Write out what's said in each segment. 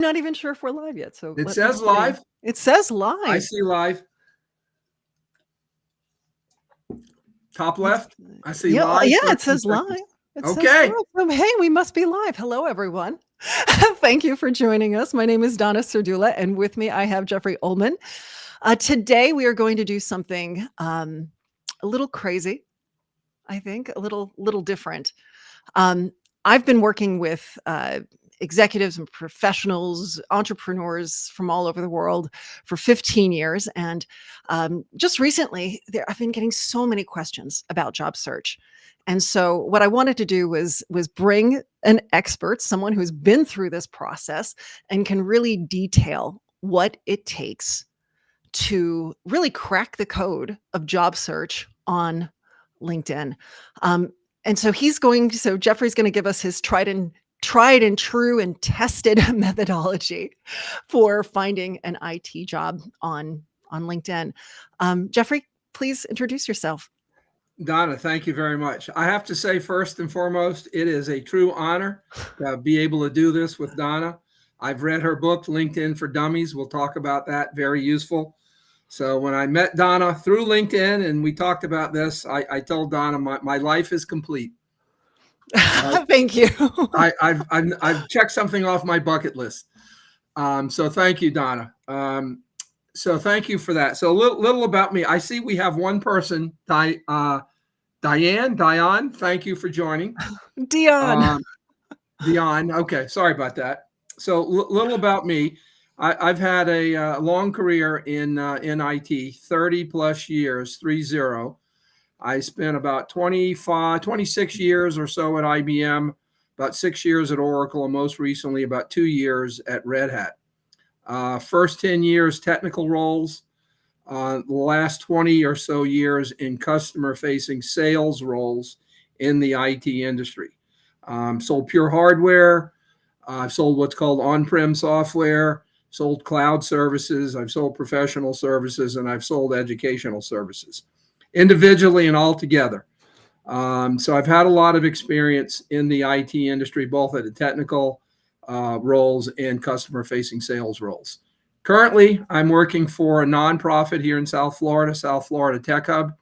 Not even sure if we're live yet, so It let me says see. live. It says I live. see live. Top Let's left, I see yeah, live, yeah, it 13 says live. seconds. It says Okay. live. Hey, we must be live. Hello, everyone. Thank you for joining us. My name is Donna Serdula, and with me I have Jeffrey Ullman. Today we are going to do something a little crazy, I think, a little different. Um, I've been working with executives and professionals, entrepreneurs from all over the world for 15 years. And just recently, I've been getting so many questions about job search. And so what I wanted to do was bring an expert, someone who's been through this process and can really detail what it takes to really crack the code of job search on LinkedIn. Um, and so Jeffrey's going to give us his tried and true and tested methodology for finding an IT job on LinkedIn. Jeffrey, please introduce yourself. Donna, thank you very much. I have to say, first and foremost, it is a true honor to be able to do this with Donna. I've read her book, LinkedIn for Dummies. We'll talk about that. Very useful. So when I met Donna through LinkedIn and we talked about this, I told Donna my life is complete. Thank you. I've checked something off my bucket list. So thank you, Donna. So thank you for that. So a little about me. I see we have one person, Diane. Thank you for joining. Dion. Dion. Okay, sorry about that. So little about me. I've had a long career in IT, 30 plus years, 30. I spent about 26 years or so at IBM, about 6 years at Oracle, and most recently about 2 years at Red Hat. First 10 years, technical roles. The last 20 or so years in customer-facing sales roles in the IT industry. Sold pure hardware. I've sold what's called on-prem software, sold cloud services. I've sold professional services, and I've sold educational services, individually and all together. So I've had a lot of experience in the IT industry, both at the technical roles and customer-facing sales roles. Currently, I'm working for a nonprofit here in South Florida Tech Hub.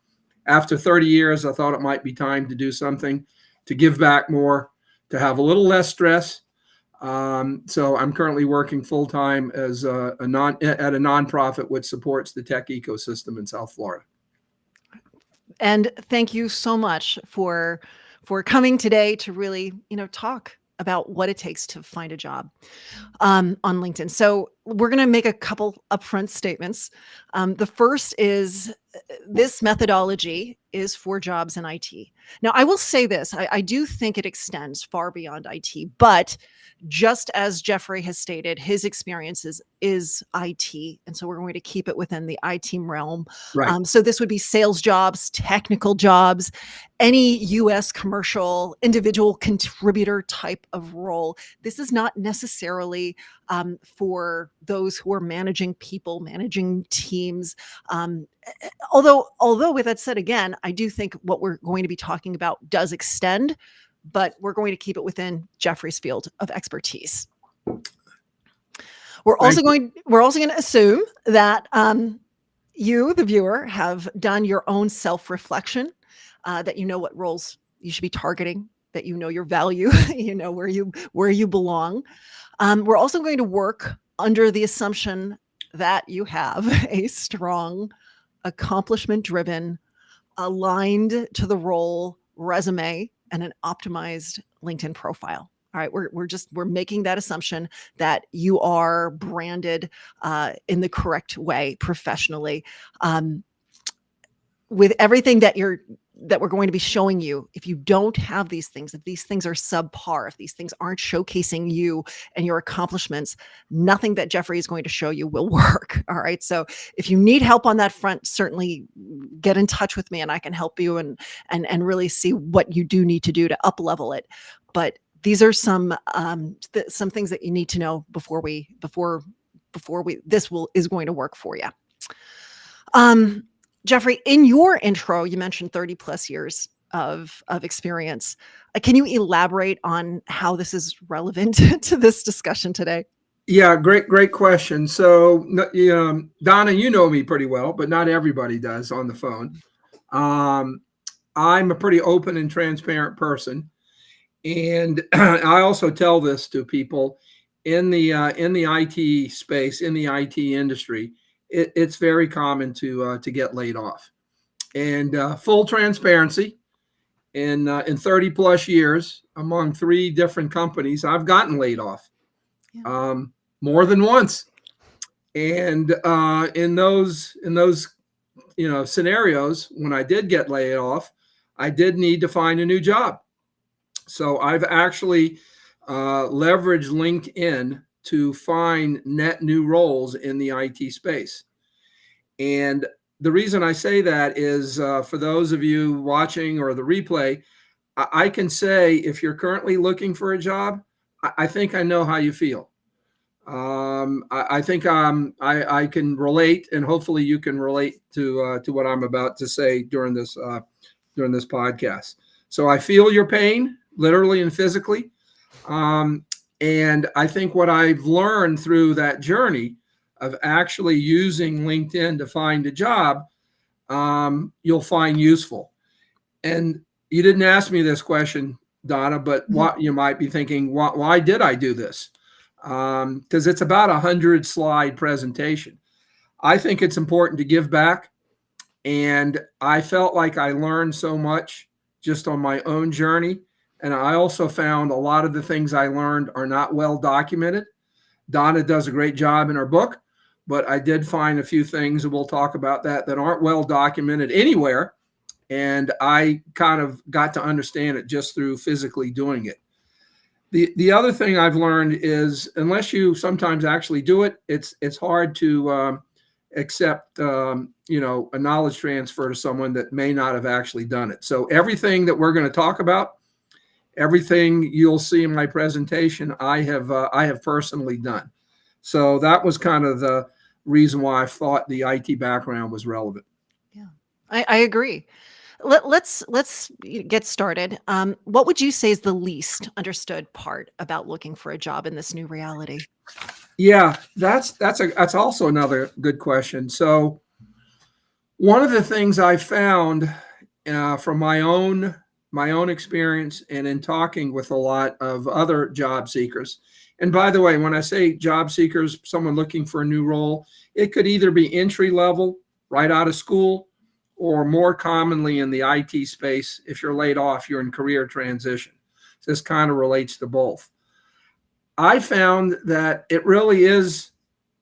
After 30 years, I thought it might be time to do something to give back more, to have a little less stress. So I'm currently working full-time as at a nonprofit which supports the tech ecosystem in South Florida. And thank you so much for coming today to really, talk about what it takes to find a job on LinkedIn. So we're going to make a couple upfront statements. The first is this methodology is for jobs in IT. Now, I will say this, I do think it extends far beyond IT, but just as Jeffrey has stated, his experiences is IT. And so we're going to keep it within the IT realm. Right. So this would be sales jobs, technical jobs, any US commercial individual contributor type of role. This is not necessarily for those who are managing people, managing teams. Although with that said, again, I do think what we're going to be talking about does extend, but we're going to keep it within Jeffrey's field of expertise. We're also going to assume that you, the viewer, have done your own self-reflection, that you know what roles you should be targeting, that you know your value, you know where you belong. We're also going to work under the assumption that you have a strong, accomplishment-driven, aligned to the role resume and an optimized LinkedIn profile. All right, we're making that assumption that you are branded in the correct way professionally. With everything that we're going to be showing you, if you don't have these things, if these things are subpar, if these things aren't showcasing you and your accomplishments, nothing that Jeffrey is going to show you will work. All right. So if you need help on that front, certainly get in touch with me and I can help you and really see what you do need to do to up level it. But these are some things that you need to know before is going to work for you. Jeffrey, in your intro, you mentioned 30 plus years of experience. Can you elaborate on how this is relevant to this discussion today? Yeah, great question. So, Donna, you know me pretty well, but not everybody does on the phone. Um, I'm a pretty open and transparent person, and I also tell this to people in the IT space, in the IT industry. It's very common to get laid off. And full transparency, in 30 plus years, among three different companies, I've gotten laid off Yeah. more than once. And in those scenarios, when I did get laid off, I did need to find a new job. So I've actually leveraged LinkedIn to find net new roles in the IT space. And the reason I say that is for those of you watching or the replay, I can say if you're currently looking for a job, I think I know how you feel. I think I can relate, and hopefully you can relate to what I'm about to say during this podcast. So I feel your pain, literally and physically, um, and I think what I've learned through that journey of actually using LinkedIn to find a job, you'll find useful. And you didn't ask me this question, Donna, but what you might be thinking, why did I do this? Because it's about 100 slide presentation. I think it's important to give back. And I felt like I learned so much just on my own journey. And I also found a lot of the things I learned are not well documented. Donna does a great job in her book, but I did find a few things, and we'll talk about that aren't well documented anywhere. And I kind of got to understand it just through physically doing it. The other thing I've learned is unless you sometimes actually do it, it's hard to accept a knowledge transfer to someone that may not have actually done it. So everything that we're going to talk about, everything you'll see in my presentation, I have personally done. So that was kind of the reason why I thought the IT background was relevant. Yeah, I agree. Let's get started. What would you say is the least understood part about looking for a job in this new reality? Yeah, that's also another good question. So one of the things I found from my own experience and in talking with a lot of other job seekers. And by the way, when I say job seekers, someone looking for a new role, it could either be entry level, right out of school, or more commonly in the IT space, if you're laid off, you're in career transition. So this kind of relates to both. I found that it really is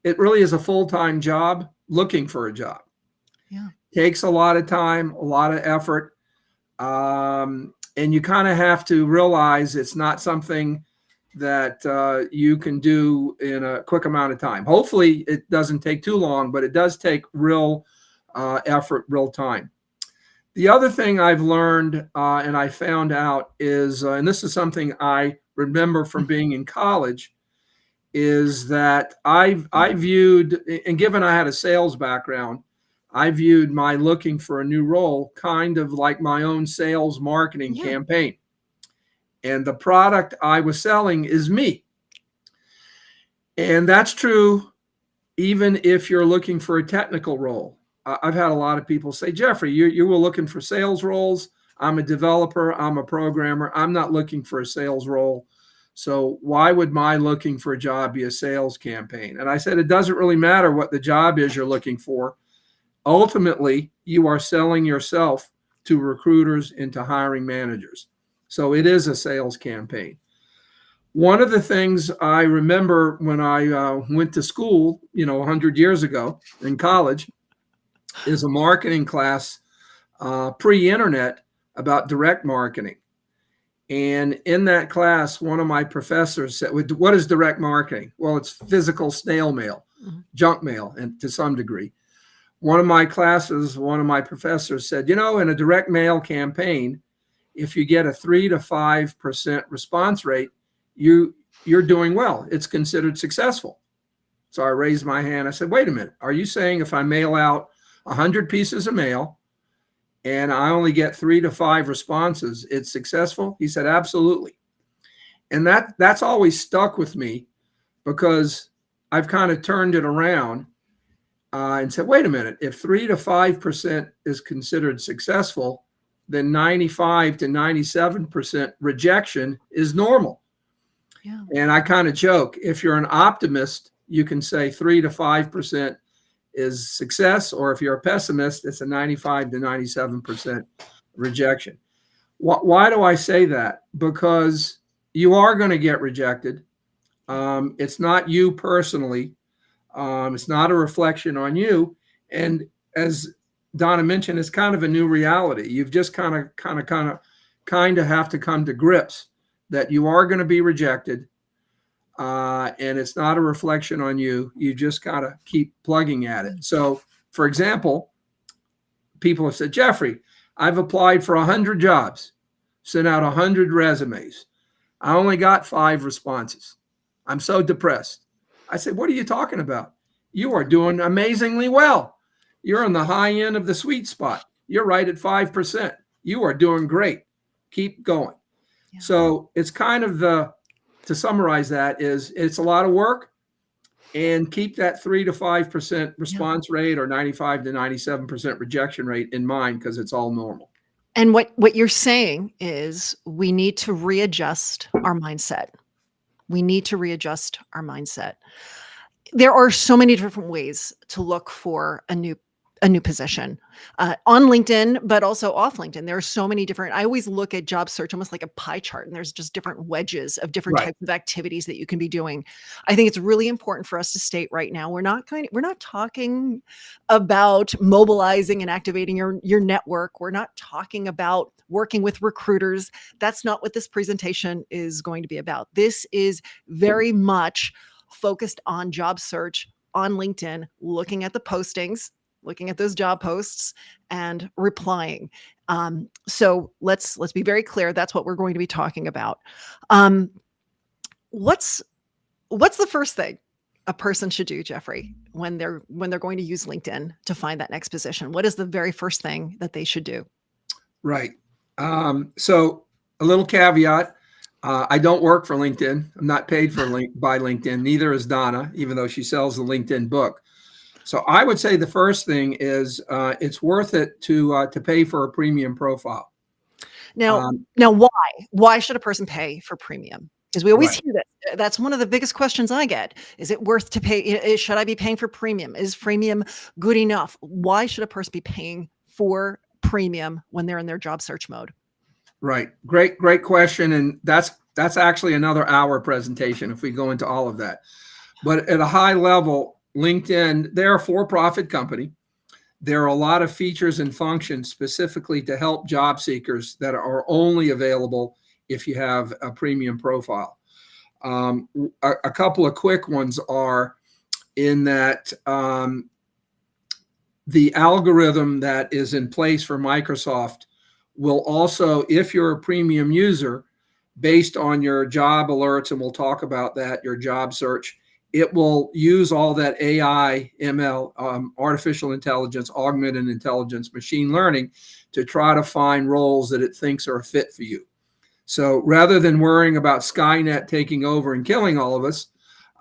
a full-time job looking for a job. Yeah. Takes a lot of time, a lot of effort. And you kind of have to realize it's not something that you can do in a quick amount of time. Hopefully, it doesn't take too long, but it does take real effort, real time. The other thing I've learned and I found out is, and this is something I remember from being in college, is that I viewed, and given I had a sales background, I viewed my looking for a new role kind of like my own sales marketing Yeah. campaign. And the product I was selling is me. And that's true even if you're looking for a technical role. I've had a lot of people say, Jeffrey, you were looking for sales roles. I'm a developer. I'm a programmer. I'm not looking for a sales role. So why would my looking for a job be a sales campaign? And I said, it doesn't really matter what the job is you're looking for. Ultimately, you are selling yourself to recruiters and to hiring managers. So it is a sales campaign. One of the things I remember when I went to school, 100 years ago in college, is a marketing class pre-internet about direct marketing. And in that class, one of my professors said, what is direct marketing? Well, it's physical snail mail, junk mail, and to some degree. One of my classes, one of my professors said, in a direct mail campaign, if you get a 3 to 5% response rate, you're doing well. It's considered successful. So I raised my hand. I said, wait a minute. Are you saying if I mail out 100 pieces of mail and I only get 3 to 5 responses, it's successful? He said, absolutely. And that's always stuck with me, because I've kind of turned it around and said, wait a minute, if 3 to 5% is considered successful, then 95 to 97% rejection is normal. Yeah. And I kind of joke, if you're an optimist, you can say 3 to 5% is success, or if you're a pessimist, it's a 95 to 97% rejection. Why do I say that? Because you are going to get rejected. It's not you personally. It's not a reflection on you. And as Donna mentioned, it's kind of a new reality. You've just kind of have to come to grips that you are going to be rejected. And it's not a reflection on you. You just gotta keep plugging at it. So, for example, people have said, Jeffrey, I've applied for 100 jobs, sent out 100 resumes. I only got 5 responses. I'm so depressed. I said, what are you talking about? You are doing amazingly well. You're on the high end of the sweet spot. You're right at 5%. You are doing great. Keep going. Yeah. So it's kind of to summarize that is it's a lot of work, and keep that 3 to 5% response rate or 95 to 97% rejection rate in mind, because it's all normal. And what you're saying is we need to readjust our mindset. We need to readjust our mindset. There are so many different ways to look for a new position on LinkedIn, but also off LinkedIn. There are so many different, I always look at job search almost like a pie chart, and there's just different wedges of different types of activities that you can be doing. I think it's really important for us to state right now, we're not talking about mobilizing and activating your network. We're not talking about working with recruiters. That's not what this presentation is going to be about. This is very much focused on job search on LinkedIn, looking at the postings, looking at those job posts and replying. So let's be very clear. That's what we're going to be talking about. What's the first thing a person should do, Jeffrey, when they're going to use LinkedIn to find that next position? What is the very first thing that they should do? Right. So a little caveat. I don't work for LinkedIn. I'm not paid by LinkedIn. Neither is Donna, even though she sells the LinkedIn book. So I would say the first thing is it's worth it to pay for a premium profile. Now, why should a person pay for premium? Because we always hear that. That's one of the biggest questions I get. Is it worth to pay? Should I be paying for premium? Is premium good enough? Why should a person be paying for premium when they're in their job search mode? Right. Great question. And that's actually another hour presentation if we go into all of that. But at a high level, LinkedIn, they're a for-profit company. There are a lot of features and functions specifically to help job seekers that are only available if you have a premium profile. A couple of quick ones are in that the algorithm that is in place for Microsoft will also, if you're a premium user, based on your job alerts, and we'll talk about that, your job search, it will use all that AI, ML, artificial intelligence, augmented intelligence, machine learning to try to find roles that it thinks are a fit for you. So rather than worrying about Skynet taking over and killing all of us,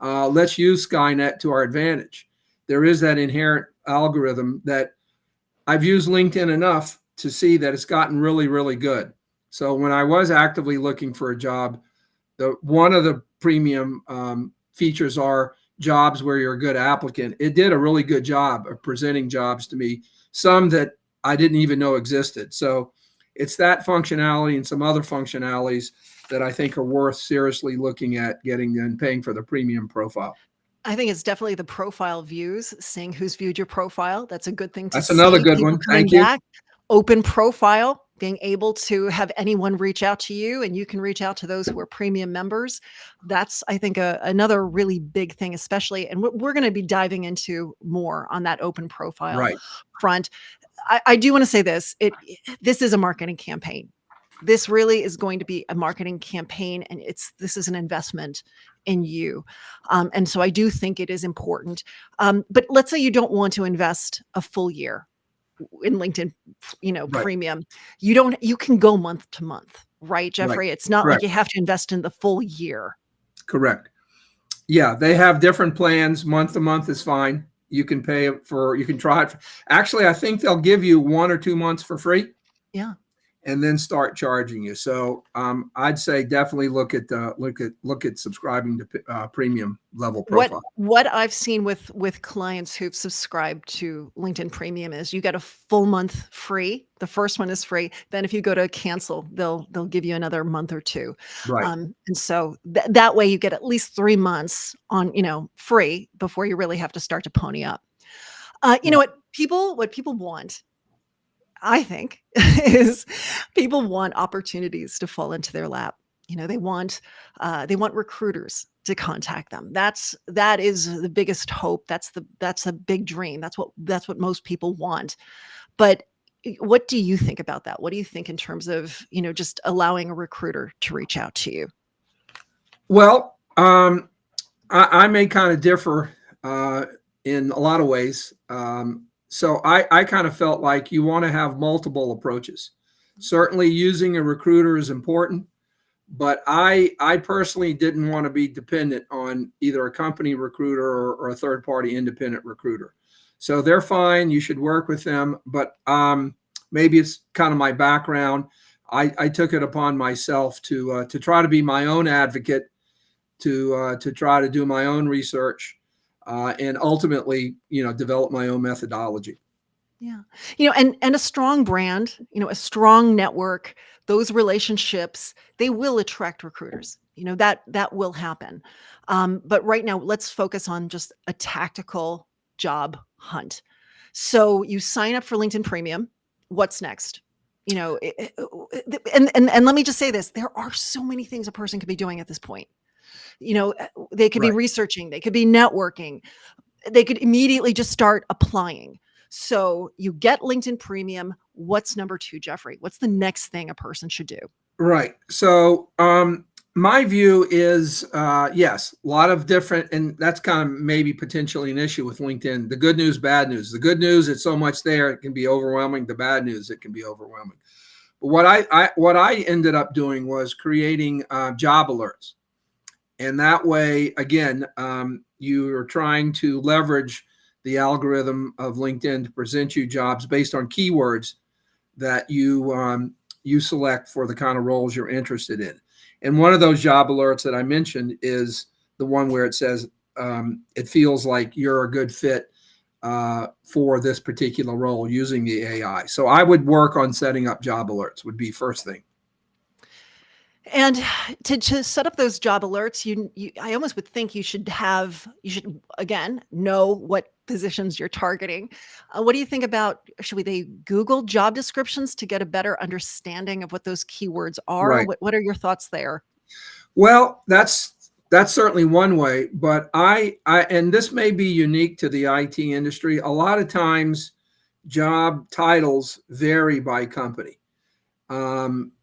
let's use Skynet to our advantage. There is that inherent algorithm that I've used LinkedIn enough to see that it's gotten really, really good. So when I was actively looking for a job, one of the premium features are jobs where you're a good applicant. It did a really good job of presenting jobs to me, some that I didn't even know existed. So it's that functionality and some other functionalities that I think are worth seriously looking at getting and paying for the premium profile. I think it's definitely the profile views, seeing who's viewed your profile. That's a good thing to see. That's another good one. Thank you. Open profile, being able to have anyone reach out to you, and you can reach out to those who are premium members. That's, I think, another really big thing, especially, and we're going to be diving into more on that open profile front. I do want to say this. This is a marketing campaign. This really is going to be a marketing campaign, and this is an investment in you. And so I do think it is important. But let's say you don't want to invest a full year in LinkedIn, premium. You can go month to month, right, Jeffrey? It's not like you have to invest in the full year. Correct. Yeah, they have different plans. Month to month is fine. You can pay it for, you can try it. Actually, I think they'll give you 1 or 2 months for free Yeah. and then start charging you. So I'd say definitely look at subscribing to premium level profile. What I've seen with clients who've subscribed to LinkedIn Premium is you get a full month free. The first one is free. Then if you go to cancel, they'll give you another month or two. Right. And so that way you get at least 3 months on, free before you really have to start to pony up. You know Right. what people want, I think, is people want opportunities to fall into their lap. They want recruiters to contact them. That is the biggest hope. That's a big dream. That's what most people want. But what do you think about that? What do you think in terms of, just allowing a recruiter to reach out to you? Well, I may kind of differ uh, in a lot of ways. So I kind of felt like you want to have multiple approaches. Certainly, using a recruiter is important, but I personally didn't want to be dependent on either a company recruiter or a third party independent recruiter. So they're fine. You should work with them, but maybe it's kind of my background. I took it upon myself to try to be my own advocate, to try to do my own research, and ultimately, develop my own methodology. Yeah. And a strong brand, a strong network, those relationships, they will attract recruiters. That will happen. But right now, let's focus on just a tactical job hunt. So you sign up for LinkedIn Premium. What's next? And let me just say this: there are so many things a person could be doing at this point. They could be Right. researching, they could be networking, they could immediately just start applying. So you get LinkedIn Premium. What's number two, Jeffrey? What's the next thing a person should do? Right. So my view is yes, a lot of different, and that's kind of maybe potentially an issue with LinkedIn. The good news, bad news. The good news, it's so much there, it can be overwhelming. The bad news, it can be overwhelming. But what I ended up doing was creating job alerts, and that way, again, you are trying to leverage the algorithm of LinkedIn to present you jobs based on keywords that you select for the kind of roles you're interested in. And one of those job alerts that I mentioned is the one where it says it feels like you're a good fit for this particular role using the AI. So I would work on setting up job alerts would be first thing. And to set up those job alerts, I almost would think you should again know what positions you're targeting. What do you think about, should they Google job descriptions to get a better understanding of what those keywords are? Right. What are your thoughts there? Well, that's certainly one way, but I and this may be unique to the IT industry. A lot of times job titles vary by company.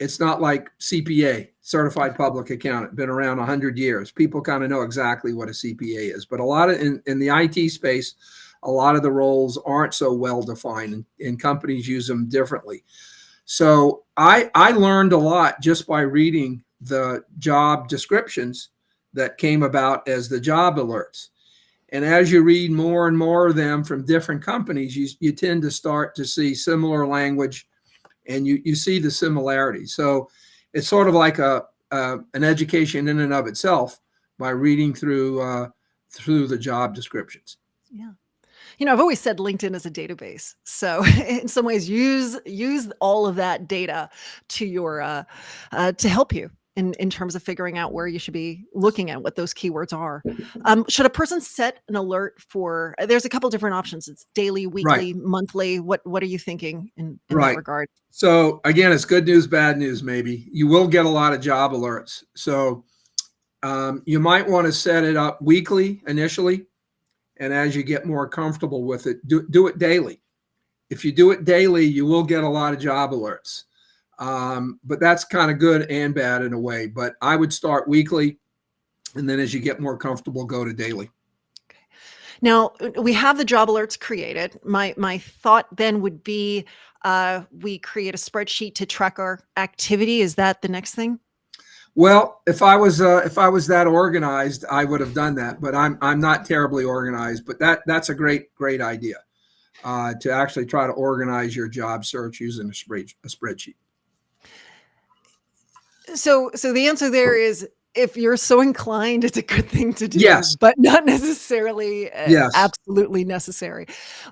It's not like CPA, certified public accountant, been around 100 years. People kind of know exactly what a CPA is, but a lot of in the IT space, a lot of the roles aren't so well defined, and companies use them differently. So I learned a lot just by reading the job descriptions that came about as the job alerts. And as you read more and more of them from different companies, you tend to start to see similar language, and you see the similarities. So it's sort of like an education in and of itself by reading through the job descriptions. Yeah. I've always said LinkedIn is a database. So in some ways, use all of that data to to help you in terms of figuring out where you should be looking at what those keywords are. Should a person set an alert for? There's a couple different options. It's daily, Right, weekly, monthly. What are you thinking in that right. regard? So again, it's good news, bad news. Maybe you will get a lot of job alerts. So you might want to set it up weekly initially, and as you get more comfortable with it, do it daily. If you do it daily, you will get a lot of job alerts. But that's kind of good and bad in a way. But I would start weekly, and then as you get more comfortable, go to daily. Now we have the job alerts created. My thought then would be we create a spreadsheet to track our activity. Is that the next thing? Well, if I was that organized, I would have done that. But I'm not terribly organized. But that's a great idea to actually try to organize your job search using a spreadsheet. So the answer there is if you're so inclined, it's a good thing to do, Yes. but not necessarily Yes. absolutely necessary.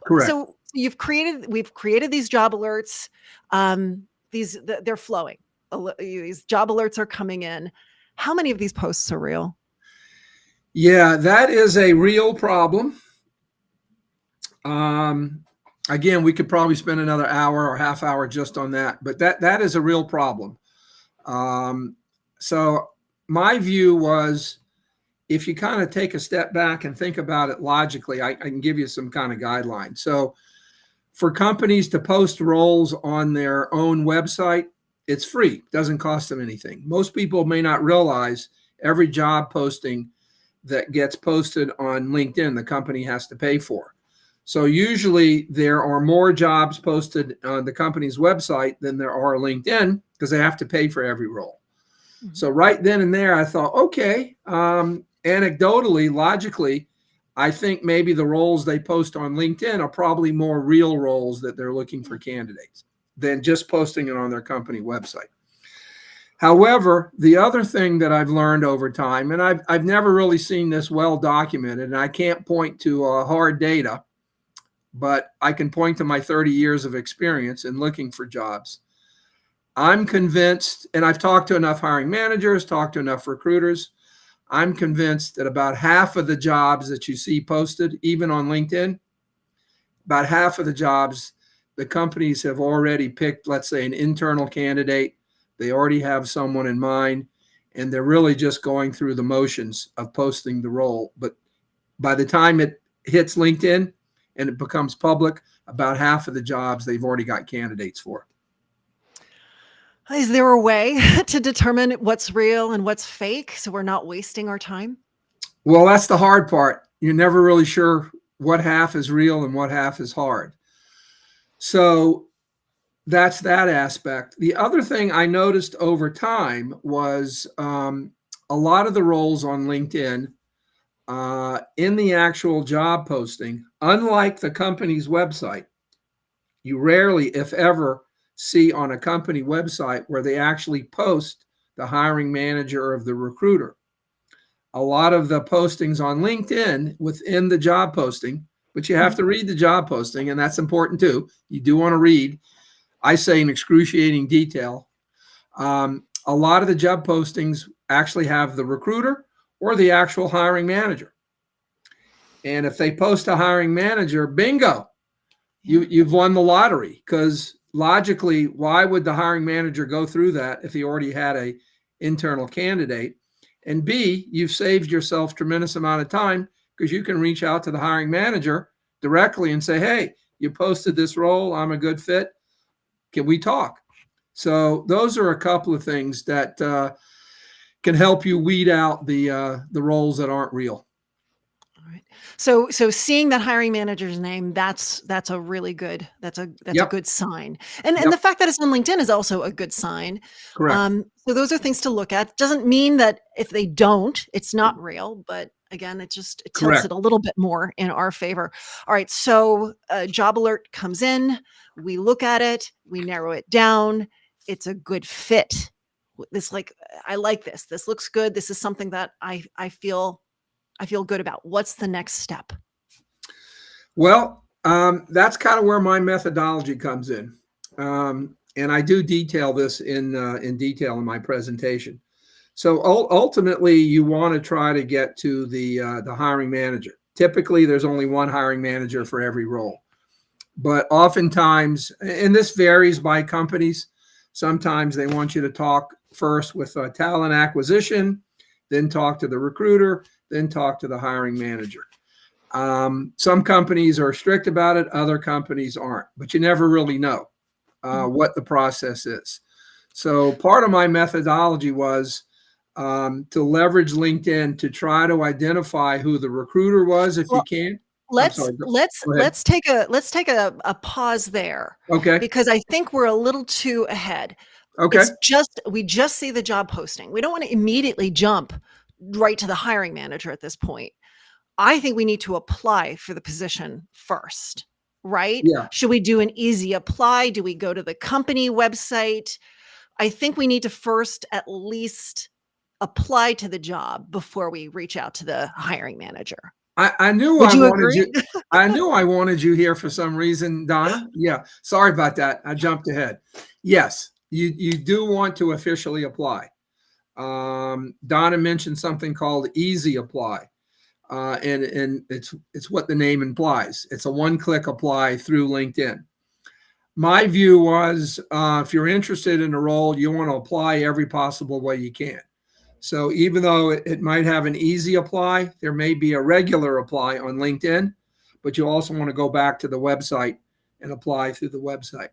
Correct. So we've created these job alerts. They're flowing. These job alerts are coming in. How many of these posts are real? Yeah, that is a real problem. Again, we could probably spend another hour or half hour just on that, but that is a real problem. So my view was, if you kind of take a step back and think about it logically, I can give you some kind of guidelines. So for companies to post roles on their own website, it's free. It doesn't cost them anything. Most people may not realize every job posting that gets posted on LinkedIn, the company has to pay for. So usually there are more jobs posted on the company's website than there are LinkedIn because they have to pay for every role. Mm-hmm. So right then and there, I thought, okay, anecdotally, logically, I think maybe the roles they post on LinkedIn are probably more real roles that they're looking for candidates than just posting it on their company website. However, the other thing that I've learned over time, and I've never really seen this well documented, and I can't point to hard data, but I can point to my 30 years of experience in looking for jobs. I'm convinced, and I've talked to enough hiring managers, talked to enough recruiters, I'm convinced that about half of the jobs that you see posted, even on LinkedIn, about half of the jobs, the companies have already picked, let's say, an internal candidate. They already have someone in mind, and they're really just going through the motions of posting the role. But by the time it hits LinkedIn and it becomes public, about half of the jobs they've already got candidates for. Is there a way to determine what's real and what's fake so we're not wasting our time? Well, that's the hard part. You're never really sure what half is real and what half is hard. So that's that aspect. The other thing I noticed over time was a lot of the roles on LinkedIn in the actual job posting, unlike the company's website, you rarely, if ever, see on a company website where they actually post the hiring manager or the recruiter. A lot of the postings on LinkedIn within the job posting, but you have to read the job posting, and that's important too. You do want to read, I say, in excruciating detail. A lot of the job postings actually have the recruiter or the actual hiring manager. And if they post a hiring manager, bingo, you've won the lottery, because logically, why would the hiring manager go through that if he already had a internal candidate? And B, you've saved yourself a tremendous amount of time because you can reach out to the hiring manager directly and say, hey, you posted this role. I'm a good fit. Can we talk? So those are a couple of things that can help you weed out the roles that aren't real. All right. So seeing that hiring manager's name, that's a really good, that's a good sign. And the fact that it's on LinkedIn is also a good sign. Correct. So those are things to look at. Doesn't mean that if they don't, it's not real, but again, it tilts Correct. it a little bit more in our favor. All right. So a job alert comes in, we look at it, we narrow it down. It's a good fit. I like this. This looks good. This is something that I feel good about. What's the next step? Well, that's kind of where my methodology comes in. And I do detail this in detail in my presentation. So ultimately, you want to try to get to the hiring manager. Typically, there's only one hiring manager for every role. But oftentimes, and this varies by companies, sometimes they want you to talk first with talent acquisition, then talk to the recruiter, then talk to the hiring manager. Some companies are strict about it, other companies aren't, but you never really know what the process is. So part of my methodology was to leverage LinkedIn to try to identify who the recruiter was, if you can. Let's take a pause there. Okay. Because I think we're a little too ahead. Okay. We just see the job posting. We don't want to immediately jump right to the hiring manager at this point. I think we need to apply for the position first, right? Yeah. Should we do an easy apply? Do we go to the company website? I think we need to first at least apply to the job before we reach out to the hiring manager. I knew Would I you wanted agree? you. I knew I wanted you here for some reason, Donna. Yeah. Sorry about that. I jumped ahead. Yes, you do want to officially apply. Donna mentioned something called Easy Apply, and it's what the name implies. It's a one-click apply through LinkedIn. My view was, if you're interested in a role, you want to apply every possible way you can. So even though it might have an easy apply, there may be a regular apply on LinkedIn, but you also want to go back to the website and apply through the website.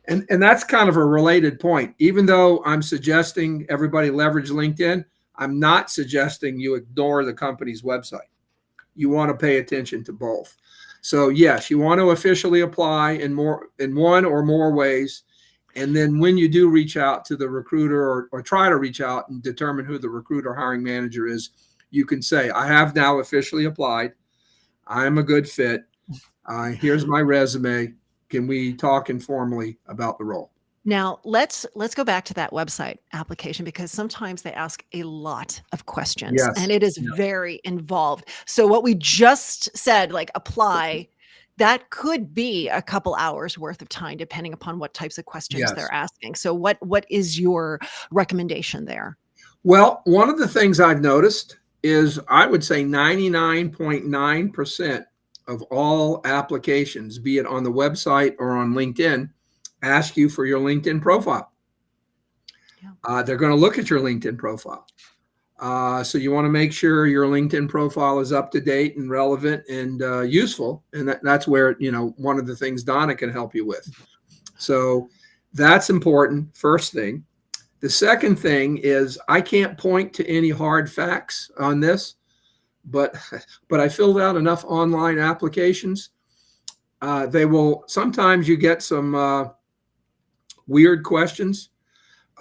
And that's kind of a related point. Even though I'm suggesting everybody leverage LinkedIn, I'm not suggesting you ignore the company's website. You want to pay attention to both. So yes, you want to officially apply in one or more ways. And then when you do reach out to the recruiter or try to reach out and determine who the recruiter hiring manager is, you can say, I have now officially applied. I'm a good fit. Here's my resume. Can we talk informally about the role? Now, let's go back to that website application because sometimes they ask a lot of questions Yes. and it is very involved. So what we just said, like apply, that could be a couple hours worth of time depending upon what types of questions Yes. they're asking. So what is your recommendation there? Well, one of the things I've noticed is I would say 99.9% of all applications, be it on the website or on LinkedIn, ask you for your LinkedIn profile. Yeah. They're going to look at your LinkedIn profile. So you want to make sure your LinkedIn profile is up to date and relevant and useful. And that's where, one of the things Donna can help you with. So that's important. First thing. The second thing is I can't point to any hard facts on this, but I filled out enough online applications. Sometimes you get some weird questions,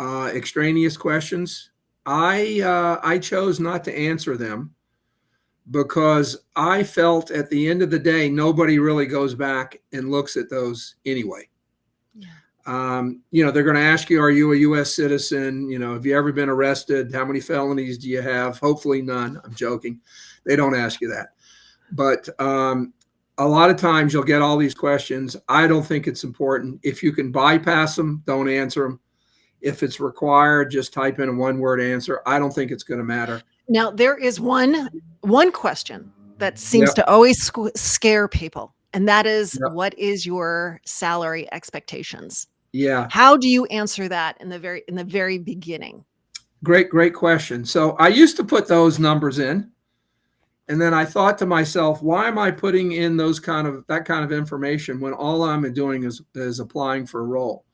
extraneous questions. I chose not to answer them because I felt at the end of the day, nobody really goes back and looks at those anyway. Yeah. They're going to ask you, are you a U.S. citizen? Have you ever been arrested? How many felonies do you have? Hopefully none. I'm joking. They don't ask you that. But a lot of times you'll get all these questions. I don't think it's important. If you can bypass them, don't answer them. If it's required, just type in a one-word answer. I don't think it's going to matter. Now, there is one question that seems Yep. to always scare people, and that is, Yep. what is your salary expectations? Yeah. How do you answer that in the very beginning? Great question. So I used to put those numbers in, and then I thought to myself, why am I putting in that kind of information when all I'm doing is applying for a role?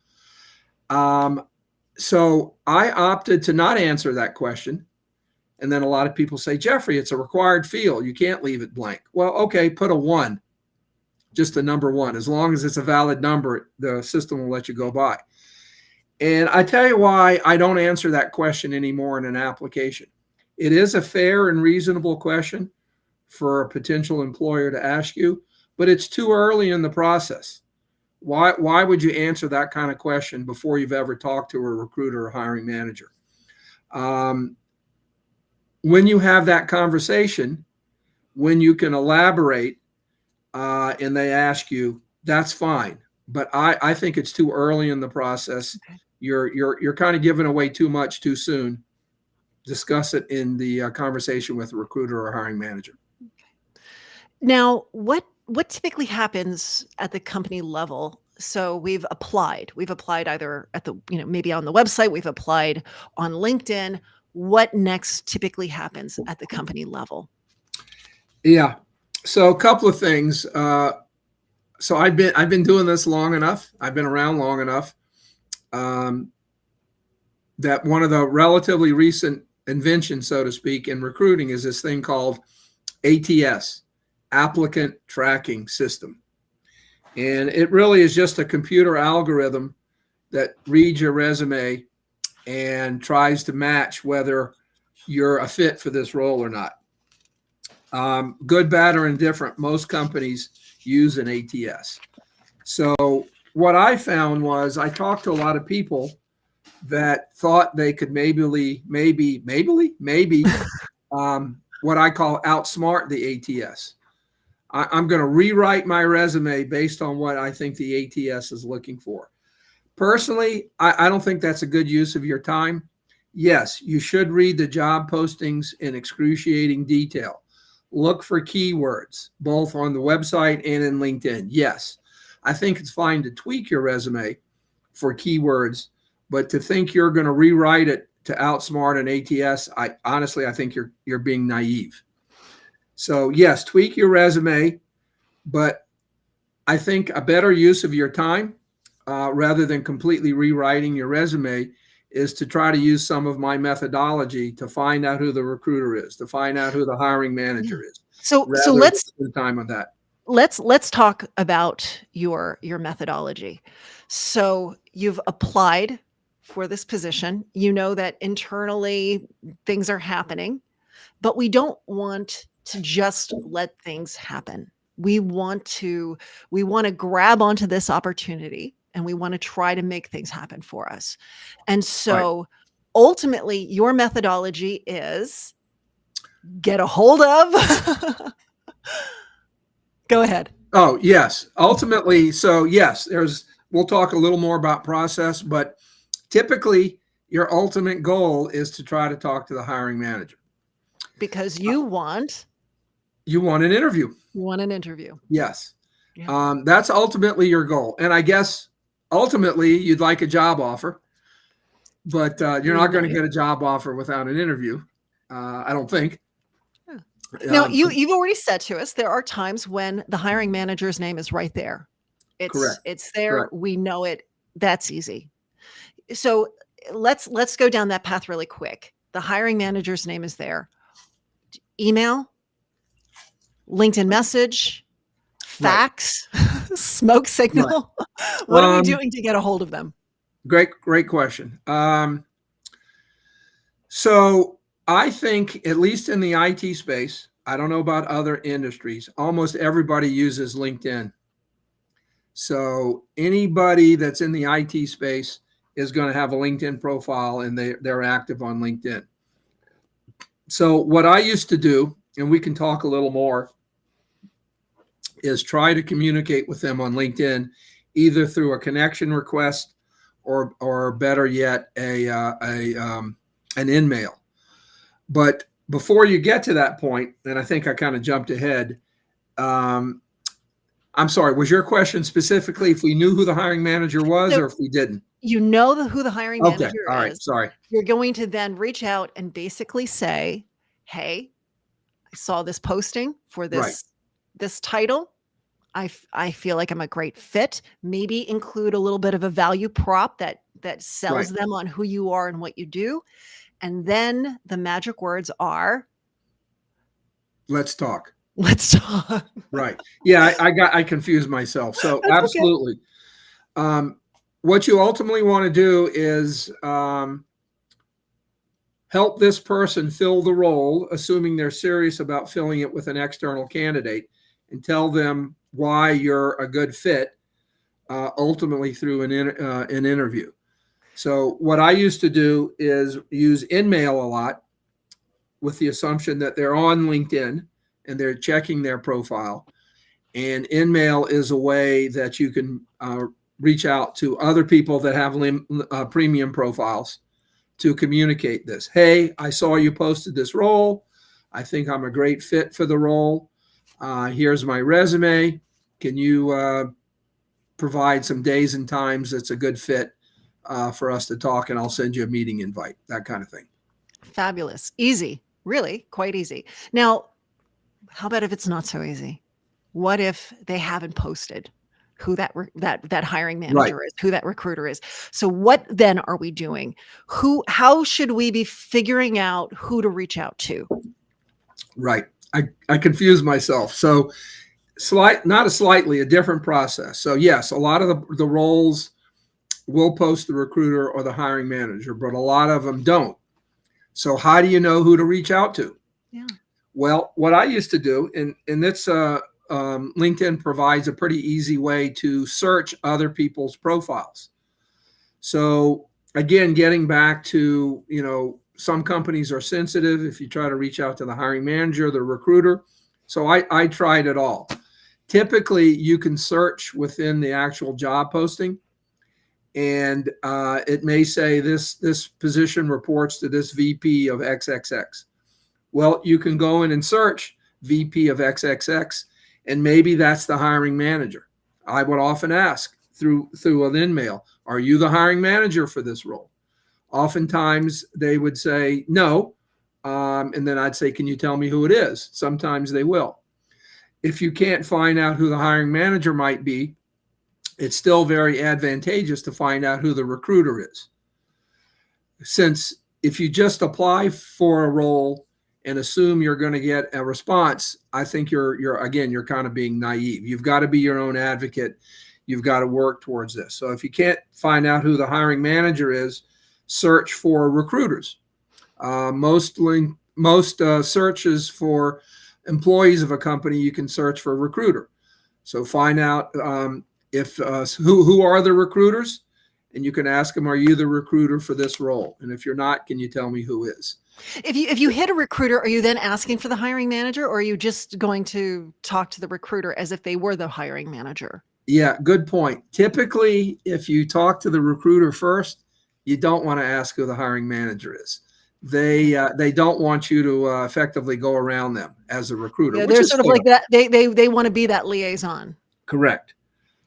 So I opted to not answer that question. And then a lot of people say, Jeffrey, it's a required field. You can't leave it blank. Well, okay, put a 1, just a number 1. As long as it's a valid number, the system will let you go by. And I tell you why I don't answer that question anymore in an application. It is a fair and reasonable question for a potential employer to ask you, but it's too early in the process. Why would you answer that kind of question before you've ever talked to a recruiter or hiring manager? When you have that conversation, when you can elaborate and they ask you, that's fine. But I think it's too early in the process. Okay. You're kind of giving away too much too soon. Discuss it in the conversation with a recruiter or hiring manager. Now, what typically happens at the company level? So we've applied either at the, maybe on the website, we've applied on LinkedIn. What next typically happens at the company level? Yeah. So a couple of things. So I've been doing this long enough. I've been around long enough that one of the relatively recent inventions, so to speak, in recruiting is this thing called ATS, Applicant Tracking System. And it really is just a computer algorithm that reads your resume and tries to match whether you're a fit for this role or not. Good, bad, or indifferent, most companies use an ATS. So what I found was I talked to a lot of people that thought they could maybe what I call outsmart the ATS. I'm going to rewrite my resume based on what I think the ATS is looking for. Personally, I don't think that's a good use of your time. Yes, you should read the job postings in excruciating detail. Look for keywords, both on the website and in LinkedIn. Yes, I think it's fine to tweak your resume for keywords, but to think you're going to rewrite it to outsmart an ATS, I think you're being naive. So yes, tweak your resume, but I think a better use of your time, rather than completely rewriting your resume, is to try to use some of my methodology to find out who the recruiter is, to find out who the hiring manager is. So rather let's than spend time on that. let's talk about your methodology. So you've applied for this position. You know that internally things are happening, but we don't want to just let things happen. We want to grab onto this opportunity and we want to try to make things happen for us. And so ultimately your methodology is get a hold of Go ahead. Oh, yes. Ultimately, so yes, we'll talk a little more about process, but typically your ultimate goal is to try to talk to the hiring manager. Because you want an interview. You want an interview. Yes. Yeah. That's ultimately your goal. And I guess ultimately you'd like a job offer, but you're not going to get a job offer without an interview. I don't think. Now, you've already said to us there are times when the hiring manager's name is right there. Correct. It's there. Correct. We know it. That's easy. So let's go down that path really quick. The hiring manager's name is there. Email, LinkedIn message, fax, smoke signal. What are we doing to get a hold of them? Great question. So I think, at least in the IT space, I don't know about other industries, almost everybody uses LinkedIn. So anybody that's in the IT space is going to have a LinkedIn profile and they're active on LinkedIn. So what I used to do, and we can talk a little more, is try to communicate with them on LinkedIn, either through a connection request or better yet, an in-mail. But before you get to that point, and I think I kind of jumped ahead, I'm sorry, was your question specifically if we knew who the hiring manager was or if we didn't? You know who the hiring manager is. All right, sorry. You're going to then reach out and basically say, hey, I saw this posting for this title. I feel like I'm a great fit. Maybe include a little bit of a value prop that sells them on who you are and what you do. And then the magic words are, let's talk. Let's talk. Right. Yeah, I confused myself. So That's absolutely. Okay. What you ultimately want to do is help this person fill the role, assuming they're serious about filling it with an external candidate, and tell them why you're a good fit, ultimately through an interview. So what I used to do is use InMail a lot, with the assumption that they're on LinkedIn and they're checking their profile. And InMail is a way that you can reach out to other people that have premium profiles to communicate this. Hey, I saw you posted this role. I think I'm a great fit for the role. Here's my resume. Can you provide some days and times that's a good fit for us to talk, and I'll send you a meeting invite, that kind of thing. Fabulous. Easy. Really quite easy. Now, how about if it's not so easy? What if they haven't posted who that hiring manager is, who that recruiter is? So what then are we doing? How should we be figuring out who to reach out to? Right. I confused myself. So a different process. So yes, a lot of the roles will post the recruiter or the hiring manager, but a lot of them don't. So how do you know who to reach out to? Yeah. Well, what I used to do, and that's LinkedIn provides a pretty easy way to search other people's profiles. So again, getting back to, some companies are sensitive if you try to reach out to the hiring manager, the recruiter. So I tried it all. Typically, you can search within the actual job posting, and it may say this position reports to this VP of XXX. Well, you can go in and search VP of XXX, and maybe that's the hiring manager. I would often ask through an email, are you the hiring manager for this role? Oftentimes they would say no, and then I'd say, can you tell me who it is? Sometimes they will. If you can't find out who the hiring manager might be, it's still very advantageous to find out who the recruiter is. Since if you just apply for a role and assume you're going to get a response, I think you're kind of being naive. You've got to be your own advocate. You've got to work towards this. So if you can't find out who the hiring manager is, search for recruiters. Most searches for employees of a company, you can search for recruiter. So find out who are the recruiters, and you can ask them, are you the recruiter for this role? And if you're not, can you tell me who is? If you hit a recruiter, are you then asking for the hiring manager, or are you just going to talk to the recruiter as if they were the hiring manager? Yeah, good point. Typically, if you talk to the recruiter first, you don't want to ask who the hiring manager is. They don't want you to effectively go around them as a recruiter. Yeah, they're sort of like that. They want to be that liaison. Correct.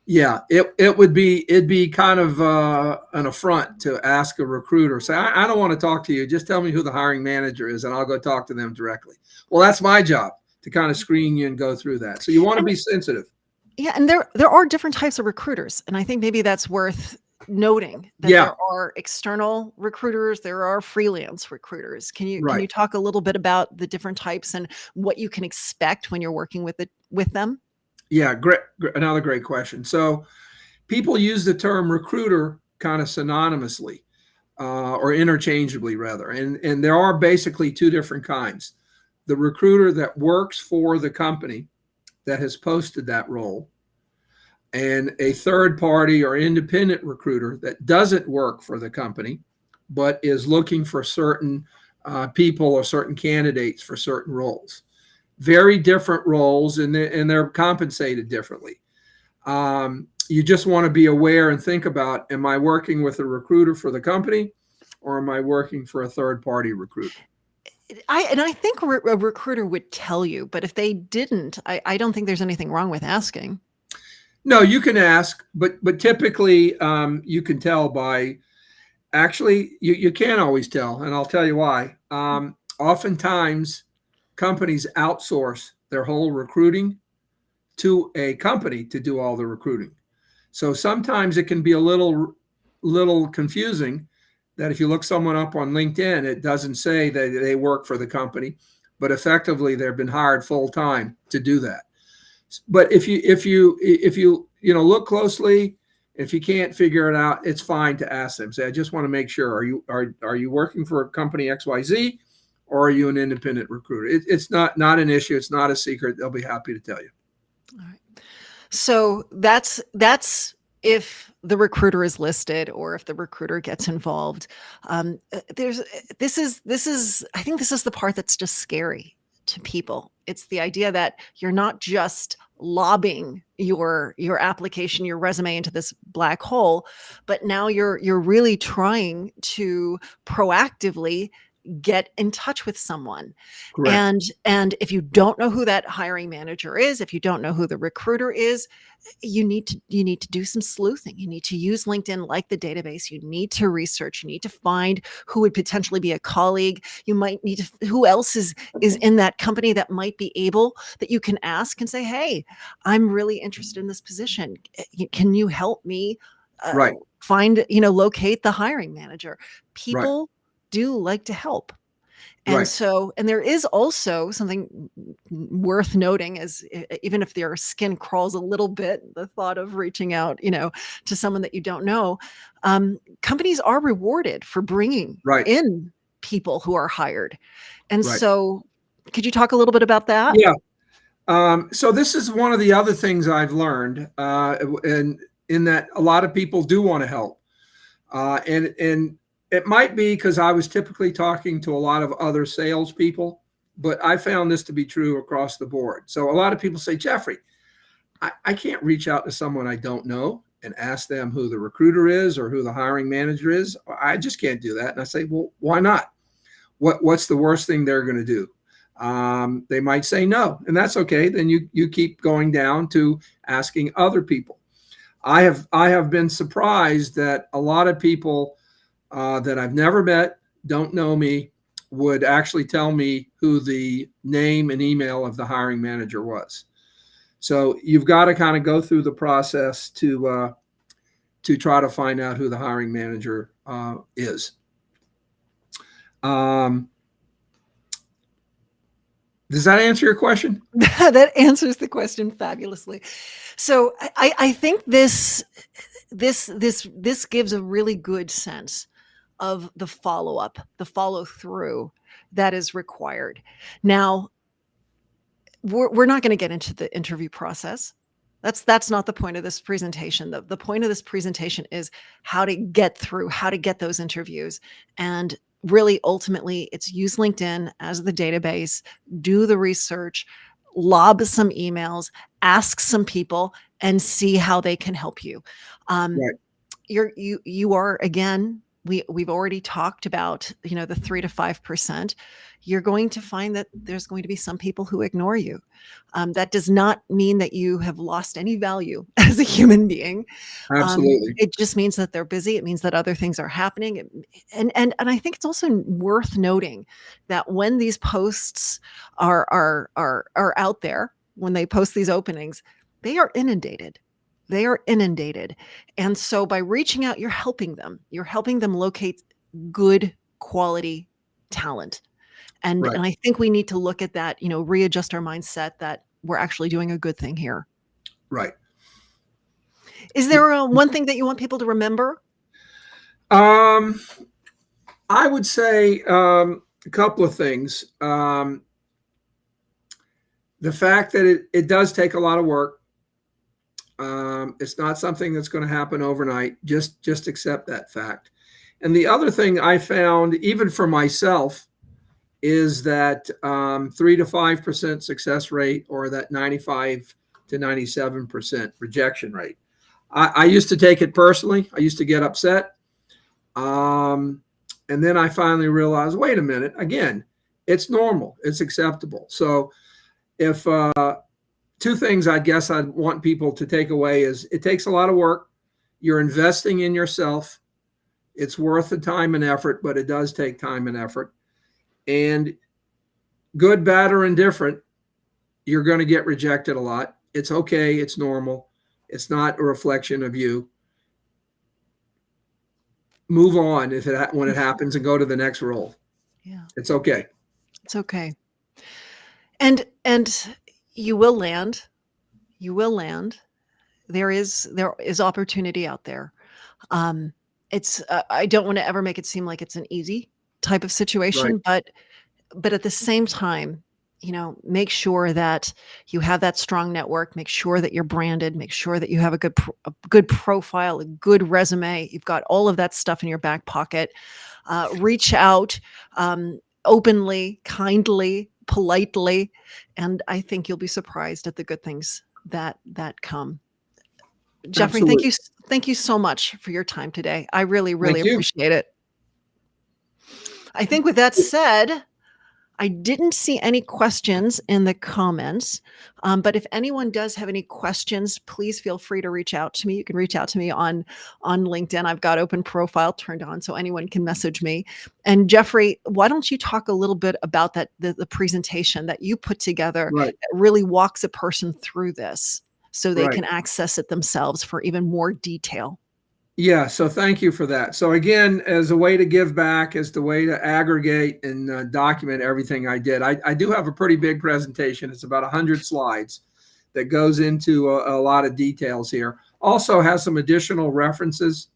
Yeah, it'd be kind of an affront to ask a recruiter, say, I don't want to talk to you. Just tell me who the hiring manager is, and I'll go talk to them directly. Well, that's my job, to kind of screen you and go through that. So you want to be sensitive. Yeah, and there are different types of recruiters, and I think maybe that's worth noting that there are external recruiters, there are freelance recruiters. Can you talk a little bit about the different types and what you can expect when you're working with them? Yeah, great. Another great question. So people use the term recruiter kind of synonymously or interchangeably rather. And there are basically two different kinds. The recruiter that works for the company that has posted that role, and a third party or independent recruiter that doesn't work for the company, but is looking for certain people or certain candidates for certain roles. Very different roles, and they're compensated differently. You just want to be aware and think about, am I working with a recruiter for the company, or am I working for a third-party recruiter? I think a recruiter would tell you, but if they didn't, I don't think there's anything wrong with asking. No, you can ask, but typically you can tell by, actually, you can't always tell, and I'll tell you why. Oftentimes, companies outsource their whole recruiting to a company to do all the recruiting. So sometimes it can be a little confusing that if you look someone up on LinkedIn, it doesn't say that they work for the company, but effectively they've been hired full time to do that. But if you look closely, if you can't figure it out, it's fine to ask them. Say, I just want to make sure, are you working for a company XYZ, or are you an independent recruiter? It's not an issue. It's not a secret. They'll be happy to tell you. All right. So that's if the recruiter is listed or if the recruiter gets involved. I think this is the part that's just scary to people. It's the idea that you're not just lobbing your application, your resume into this black hole, but now you're really trying to proactively get in touch with someone. Correct. And if you don't know who that hiring manager is, if you don't know who the recruiter is, you need to do some sleuthing. You need to use LinkedIn like the database. You need to research. You need to find who would potentially be a colleague. You might need to, who else is in that company that might be able, that you can ask and say, hey, I'm really interested in this position. Can you help me find, locate the hiring manager? People do like to help. And Right. so, and there is also something worth noting is even if their skin crawls a little bit, the thought of reaching out, to someone that you don't know, companies are rewarded for bringing Right. in people who are hired. And Right. so, could you talk a little bit about that? Yeah. So this is one of the other things I've learned, and in that a lot of people do want to help, and it might be because I was typically talking to a lot of other salespeople, but I found this to be true across the board. So a lot of people say, Jeffrey, I can't reach out to someone I don't know and ask them who the recruiter is or who the hiring manager is. I just can't do that. And I say, well, why not? What's the worst thing they're going to do? They might say no, and that's okay. Then you keep going down to asking other people. I have been surprised that a lot of people that I've never met, don't know me, would actually tell me who the name and email of the hiring manager was. So you've got to kind of go through the process to try to find out who the hiring manager is. Does that answer your question? That answers the question fabulously. So I think this gives a really good sense of the follow-up, the follow-through that is required. Now, we're not going to get into the interview process. That's not the point of this presentation. The point of this presentation is how to get through, how to get those interviews. And really, ultimately, it's use LinkedIn as the database, do the research, lob some emails, ask some people, and see how they can help you. Right. You are, again, we've already talked about, the 3 to 5%. You're going to find that there's going to be some people who ignore you. That does not mean that you have lost any value as a human being. Absolutely. It just means that they're busy. It means that other things are happening. And I think it's also worth noting that when these posts are out there, when they post these openings, they are inundated. They are inundated. And so by reaching out, you're helping them. You're helping them locate good quality talent. And Right. I think we need to look at that, readjust our mindset that we're actually doing a good thing here. Right. Is there one thing that you want people to remember? I would say a couple of things. The fact that it does take a lot of work. It's not something that's going to happen overnight. Just accept that fact. And the other thing I found, even for myself, is that 3 to 5% success rate, or that 95 to 97% rejection rate. I used to take it personally. I used to get upset. And then I finally realized, wait a minute, again, it's normal. It's acceptable. So if two things I guess I'd want people to take away is it takes a lot of work. You're investing in yourself. It's worth the time and effort, but it does take time and effort. And good, bad, or indifferent, you're going to get rejected a lot. It's okay. It's normal. It's not a reflection of you. Move on when it happens and go to the next role. Yeah. It's okay. It's okay. And you will land. You will land. There is opportunity out there. It's I don't want to ever make it seem like it's an easy type of situation, but at the same time, make sure that you have that strong network, make sure that you're branded, make sure that you have a good profile, a good resume. You've got all of that stuff in your back pocket. Reach out openly, kindly, politely, and I think you'll be surprised at the good things that come. Jeffrey, Absolutely. thank you so much for your time today. I really, really Thank you. appreciate it. I think with that said, I didn't see any questions in the comments, but if anyone does have any questions, please feel free to reach out to me. You can reach out to me on LinkedIn. I've got open profile turned on so anyone can message me. And Jeffrey, why don't you talk a little bit about the presentation that you put together that really walks a person through this so they can access it themselves for even more detail? Yeah, so thank you for that. So again, as a way to give back, as the way to aggregate and document everything I did, I do have a pretty big presentation. It's about 100 slides that goes into a lot of details here. Also has some additional references,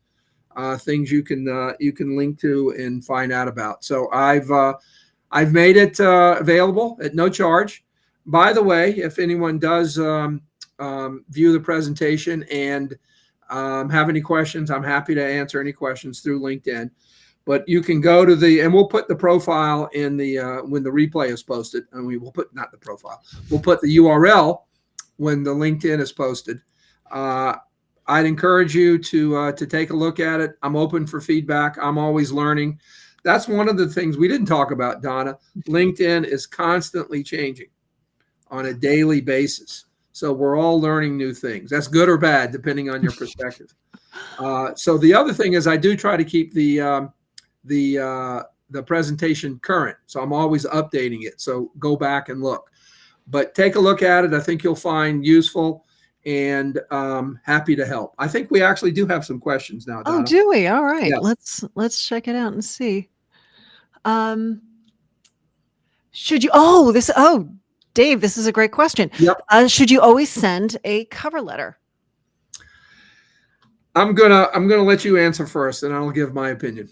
things you can link to and find out about. So I've made it available at no charge. By the way, if anyone does view the presentation and have any questions, I'm happy to answer any questions through LinkedIn. But you can go to and we'll put the profile in the when the replay is posted, and we will put not the profile, we'll put the URL when the LinkedIn is posted. I'd encourage you to take a look at it. I'm open for feedback. I'm always learning. That's one of the things we didn't talk about, Donna. LinkedIn is constantly changing on a daily basis. So we're all learning new things. That's good or bad, depending on your perspective. So the other thing is I do try to keep the presentation current. So I'm always updating it. So go back and look. But take a look at it. I think you'll find useful, and happy to help. I think we actually do have some questions now, Donna. Oh, do we? All right. Yes. Let's check it out and see. Dave, this is a great question. Yep. Should you always send a cover letter? I'm gonna let you answer first, and I'll give my opinion.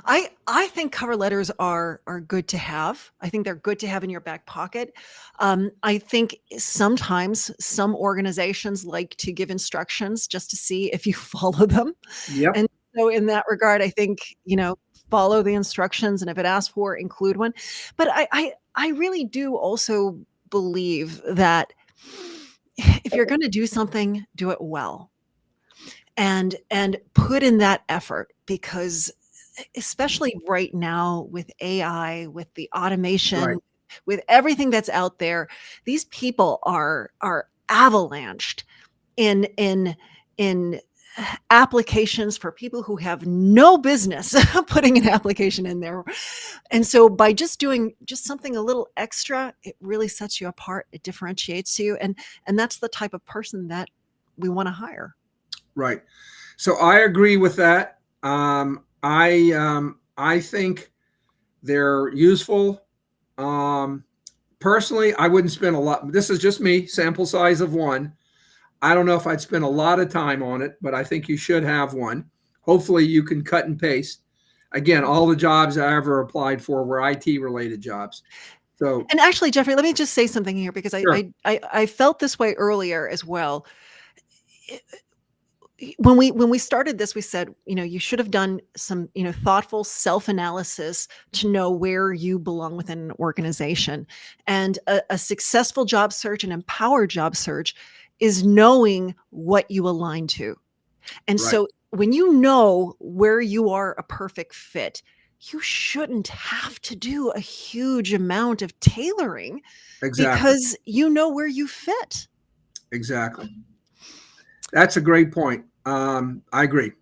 I think cover letters are good to have. I think they're good to have in your back pocket. I think sometimes some organizations like to give instructions just to see if you follow them. Yep. And so in that regard, I think, follow the instructions, and if it asks for, include one. But I really do also believe that if you're going to do something, do it well, and put in that effort, because especially right now with AI, with the automation, Right. with everything that's out there, these people are avalanched in applications for people who have no business putting an application in there. And so by just doing just something a little extra, it really sets you apart. It differentiates you. And that's the type of person that we want to hire. Right. So I agree with that. I think they're useful. Personally, I wouldn't spend a lot. This is just me, sample size of one. I don't know if I'd spend a lot of time on it, but I think you should have one. Hopefully you can cut and paste. Again, all the jobs I ever applied for were IT related jobs. So, and actually, Jeffrey, let me just say something here, because sure. I felt this way earlier as well. When we started this, we said, you should have done some, thoughtful self-analysis to know where you belong within an organization. And a successful job search, an empowered job search, is knowing what you align to. And Right. so when you know where you are a perfect fit, you shouldn't have to do a huge amount of tailoring, Exactly. because you know where you fit. Exactly. That's a great point. I agree.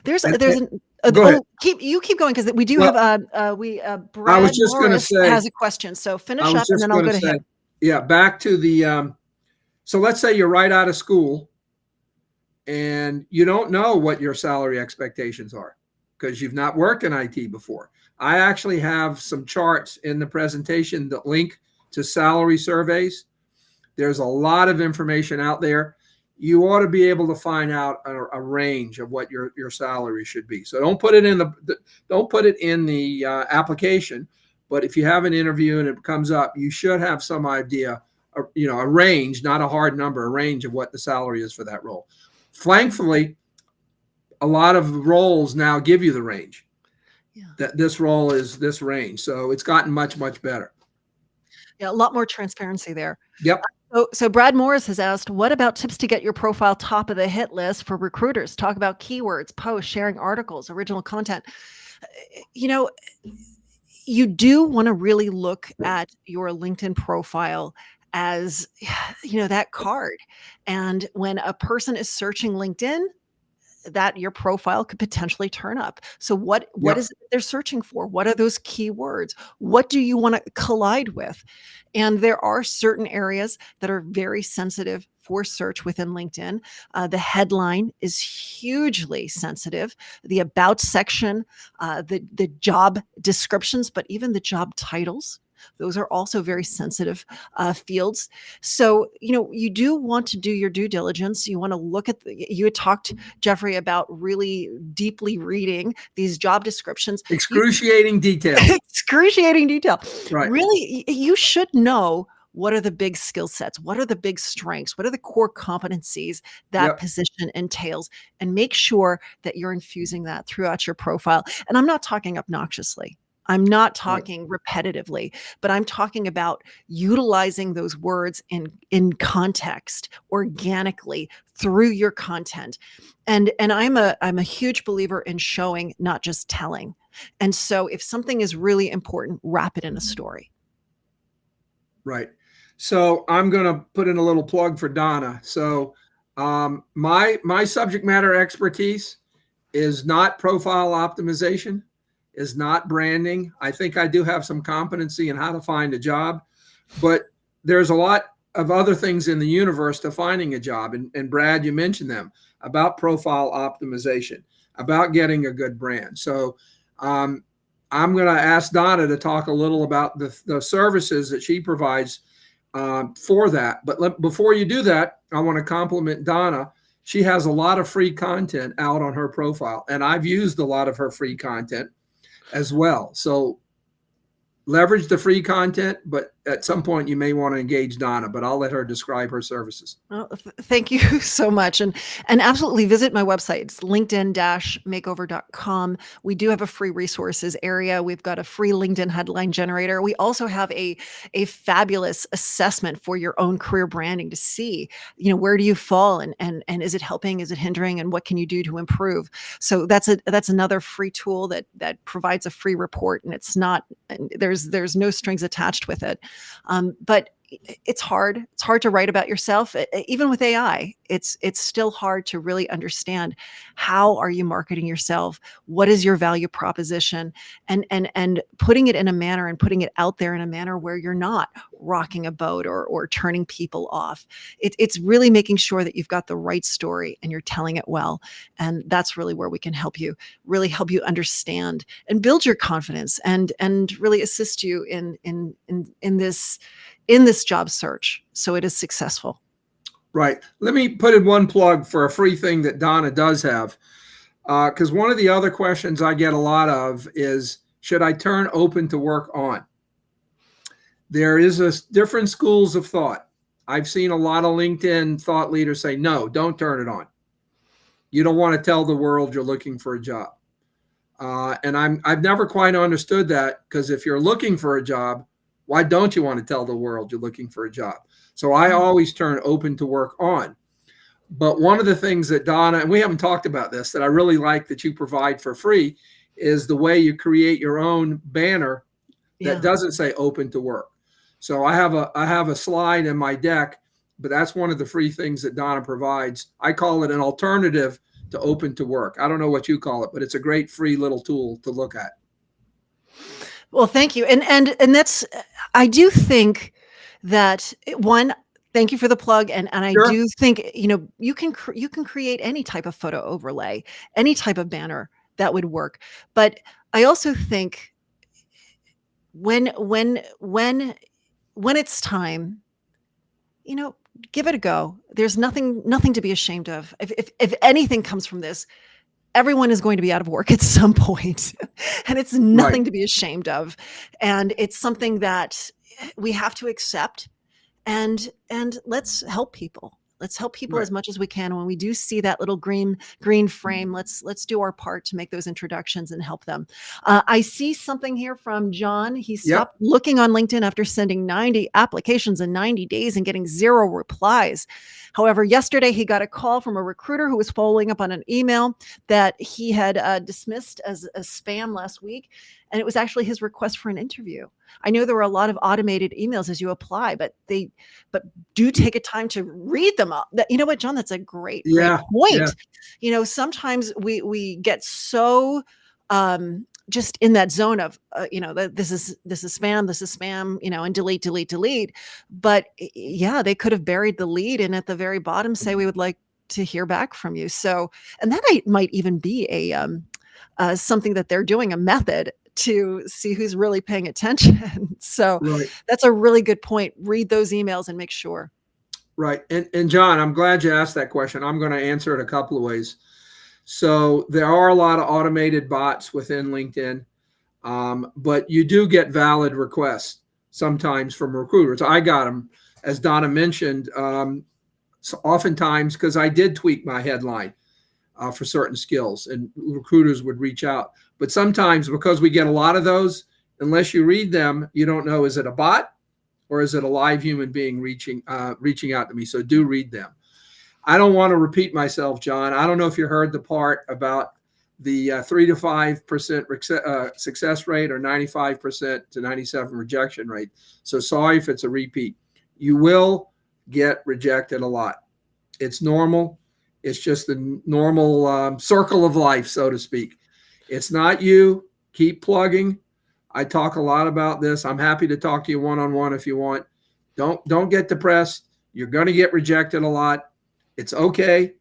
There's And- there's an Go ahead. keep going, because we do Well, have I Brad was just going to Morris say, has a question. So finish I up, was and just then I'll going go to to say, him. yeah, back to the, so let's say you're right out of school and you don't know what your salary expectations are because you've not worked in IT before. I actually have some charts in the presentation that link to salary surveys. There's a lot of information out there. You ought to be able to find out a range of what your salary should be. So don't put it in the application. But if you have an interview and it comes up, you should have some idea, a range, not a hard number, a range of what the salary is for that role. Thankfully, a lot of roles now give you the range. Yeah. That this role is this range. So it's gotten much, much better. Yeah, a lot more transparency there. Yep. So Brad Morris has asked, what about tips to get your profile top of the hit list for recruiters? Talk about keywords, posts, sharing articles, original content. You do want to really look at your LinkedIn profile as, that card. And when a person is searching LinkedIn, that your profile could potentially turn up. So what Yep. is it they're searching for? What are those keywords? What do you want to collide with? And there are certain areas that are very sensitive for search within LinkedIn. The headline is hugely sensitive. The about section, the job descriptions, but even the job titles. Those are also very sensitive fields. So, you do want to do your due diligence. You want to look at you had talked, Jeffrey, about really deeply reading these job descriptions. Excruciating detail. Excruciating detail. Right. Really, you should know what are the big skill sets? What are the big strengths? What are the core competencies that Yep. position entails? And make sure that you're infusing that throughout your profile. And I'm not talking obnoxiously. I'm not Right. talking repetitively, but I'm talking about utilizing those words in context organically through your content. And I'm a huge believer in showing, not just telling. And so if something is really important, wrap it in a story. Right. So I'm going to put in a little plug for Donna. So my subject matter expertise is not profile optimization, is not branding. I think I do have some competency in how to find a job, but there's a lot of other things in the universe to finding a job. And Brad, you mentioned them about profile optimization, about getting a good brand. So I'm going to ask Donna to talk a little about the services that she provides for that. But before you do that, I want to compliment Donna. She has a lot of free content out on her profile, and I've used a lot of her free content as well. So leverage the free content, but at some point you may want to engage Donna, but I'll let her describe her services. Well, thank you so much. And absolutely visit my website. It's linkedin-makeover.com. We do have a free resources area. We've got a free LinkedIn headline generator. We also have a fabulous assessment for your own career branding to see, where do you fall and is it helping? Is it hindering? And what can you do to improve? So that's another free tool that provides a free report, and it's not, there's no strings attached with it. But it's hard. It's hard to write about yourself. Even with AI, it's still hard to really understand how are you marketing yourself? What is your value proposition? And putting it in a manner and putting it out there in a manner where you're not rocking a boat or turning people off. It's really making sure that you've got the right story and you're telling it well. And that's really where we can really help you understand and build your confidence and really assist you in this job search so it is successful. Right. Let me put in one plug for a free thing that Donna does have. Because one of the other questions I get a lot of is, should I turn open to work on? There is different schools of thought. I've seen a lot of LinkedIn thought leaders say, no, don't turn it on. You don't want to tell the world you're looking for a job. And I've never quite understood that, because if you're looking for a job, why don't you want to tell the world you're looking for a job? So I always turn open to work on. But one of the things that Donna, and we haven't talked about this, that I really like that you provide for free is the way you create your own banner that doesn't say open to work. So I have a slide in my deck, but that's one of the free things that Donna provides. I call it an alternative to open to work. I don't know what you call it, but it's a great free little tool to look at. Well, thank you. And that's, I do think that one, thank you for the plug. And I Sure. do think, you can create any type of photo overlay, any type of banner that would work. But I also think when it's time, give it a go. There's nothing to be ashamed of. If anything comes from this, everyone is going to be out of work at some point, and it's nothing to be ashamed of. And it's something that we have to accept, and let's help people. Let's help people as much as we can. When we do see that little green frame, let's do our part to make those introductions and help them. I see something here from John. He stopped looking on LinkedIn after sending 90 applications in 90 days and getting 0 replies. However, yesterday he got a call from a recruiter who was following up on an email that he had dismissed as spam last week. And it was actually his request for an interview. I know there were a lot of automated emails as you apply, but do take a time to read them up. You know what, John, that's a great Yeah, yeah, point. Sometimes we get so just in that zone of that this is spam, and delete. But yeah, they could have buried the lead and at the very bottom say we would like to hear back from you. So, and that might even be something that they're doing, a method to see who's really paying attention. So right, that's a really good point. Read those emails and make sure. right. And John, I'm glad you asked that question. I'm going to answer it a couple of ways. So there are a lot of automated bots within LinkedIn, but you do get valid requests sometimes from recruiters. I got them, as Donna mentioned, so oftentimes because I did tweak my headline for certain skills, and recruiters would reach out. But sometimes because we get a lot of those, unless you read them, you don't know, is it a bot or is it a live human being reaching out to me? So do read them. I don't want to repeat myself, John. I don't know if you heard the part about the 3 to 5% success rate or 95% to 97% rejection rate. So sorry if it's a repeat. You will get rejected a lot. It's normal. It's just the normal circle of life, so to speak. It's not you. Keep plugging. I talk a lot about this. I'm happy to talk to you one-on-one if you want. Don't get depressed. You're going to get rejected a lot. It's okay.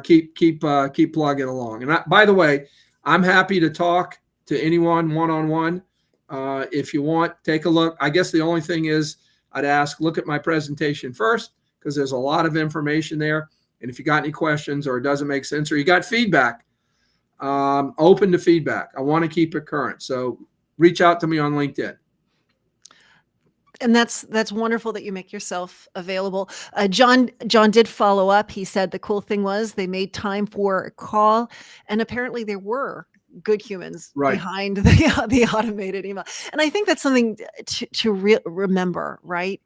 Keep plugging along. And by the way, I'm happy to talk to anyone one-on-one. If you want, take a look. I guess the only thing is I'd ask, look at my presentation first, because there's a lot of information there. And if you got any questions or it doesn't make sense or you got feedback, open to feedback. I want to keep it current. So reach out to me on LinkedIn. And that's wonderful that you make yourself available. John did follow up. He said the cool thing was they made time for a call, and apparently there were good humans behind the automated email. And I think that's something to remember, right?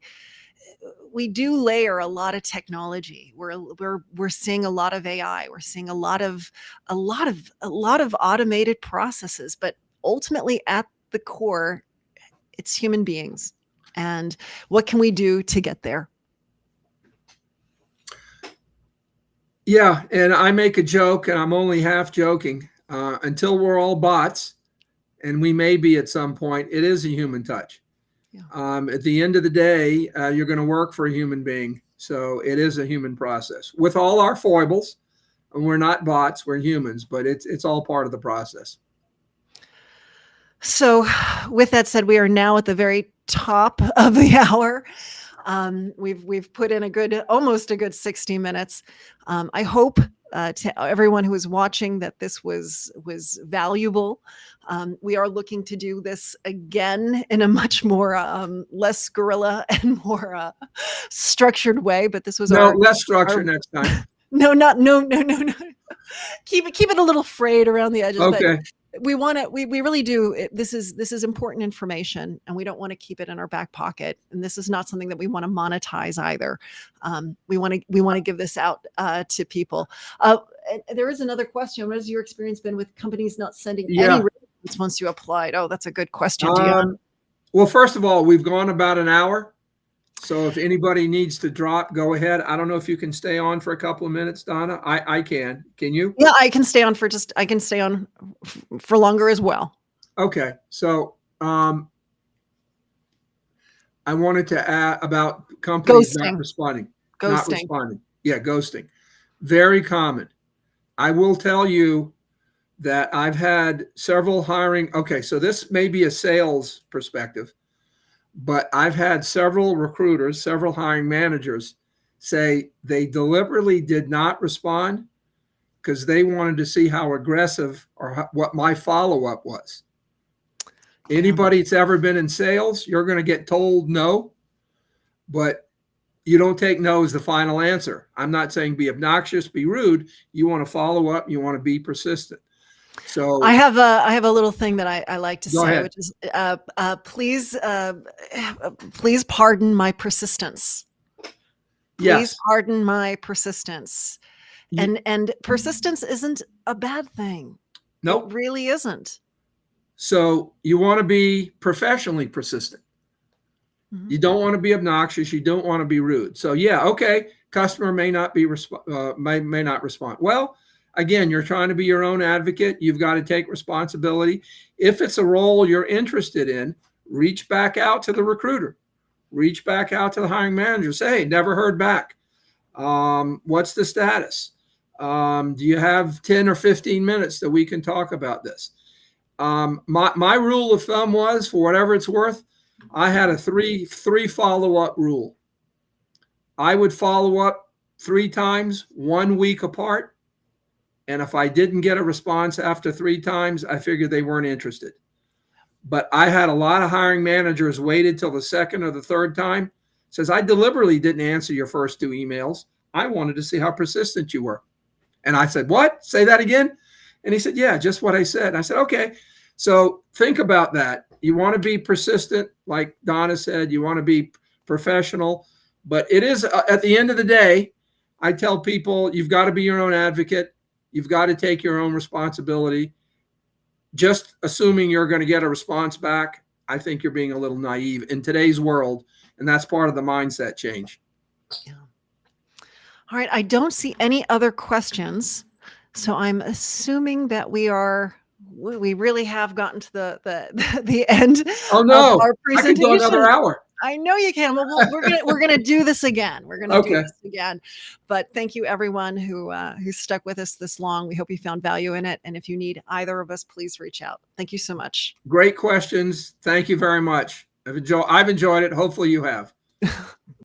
We do layer a lot of technology. We're seeing a lot of AI. We're seeing a lot of automated processes, but ultimately at the core, it's human beings. And what can we do to get there? Yeah, and I make a joke, and I'm only half joking. Until we're all bots, and we may be at some point, it is a human touch. Yeah. At the end of the day, you're going to work for a human being. So it is a human process with all our foibles. And we're not bots, we're humans, but it's all part of the process. So with that said, we are now at the very top of the hour. We've put in almost a good 60 minutes. I hope to everyone who is watching that this was valuable. We are looking to do this again in a much more less guerrilla and more structured way. But this was less structured next time. No. Keep it a little frayed around the edges. Okay. But we really do. This is important information, and we don't want to keep it in our back pocket. And this is not something that we want to monetize either. We want to give this out to people. There is another question. What has your experience been with companies not sending any response once you applied? Oh, that's a good question, Dion. Well, first of all, we've gone about an hour. So if anybody needs to drop, go ahead. I don't know if you can stay on for a couple of minutes, Donna. I can. Can you? Yeah, I can stay on for longer as well. Okay. So I wanted to add about companies not responding. Not responding. Yeah, ghosting. Very common. I will tell you that I've had several hiring. Okay, so this may be a sales perspective. But I've had several recruiters, several hiring managers say they deliberately did not respond because they wanted to see how aggressive or what my follow-up was. Anybody that's ever been in sales, you're going to get told no, but you don't take no as the final answer. I'm not saying be obnoxious, be rude. You want to follow up. You want to be persistent. So I have a little thing that I like to say, which is please pardon my persistence. Please pardon my persistence. And persistence isn't a bad thing. Nope. It really isn't. So you want to be professionally persistent. Mhm. You don't want to be obnoxious. You don't want to be rude. So yeah, okay, customer may not be may not respond. Well, again, you're trying to be your own advocate. You've got to take responsibility. If it's a role you're interested in, reach back out to the recruiter. Reach back out to the hiring manager. Say, hey, never heard back. What's the status? Do you have 10 or 15 minutes that we can talk about this? My rule of thumb was, for whatever it's worth, I had a three follow-up rule. I would follow up 3 times, 1 week apart. And if I didn't get a response after 3 times, I figured they weren't interested. But I had a lot of hiring managers waited till the second or the third time. Says, I deliberately didn't answer your first 2 emails. I wanted to see how persistent you were. And I said, what? Say that again? And he said, yeah, just what I said. And I said, okay. So think about that. You want to be persistent, like Donna said, you want to be professional, but it is at the end of the day, I tell people you've got to be your own advocate. You've got to take your own responsibility. Just assuming you're going to get a response back, I think you're being a little naive in today's world. And that's part of the mindset change. Yeah. All right. I don't see any other questions. So I'm assuming that we really have gotten to the end Oh of no, our I could go another presentation. hour. I know you can. Well, we're gonna do this again. We're gonna do Okay. this again. But thank you everyone who stuck with us this long. We hope you found value in it. And if you need either of us, please reach out. Thank you so much. Great questions. Thank you very much. I've enjoyed it. Hopefully you have.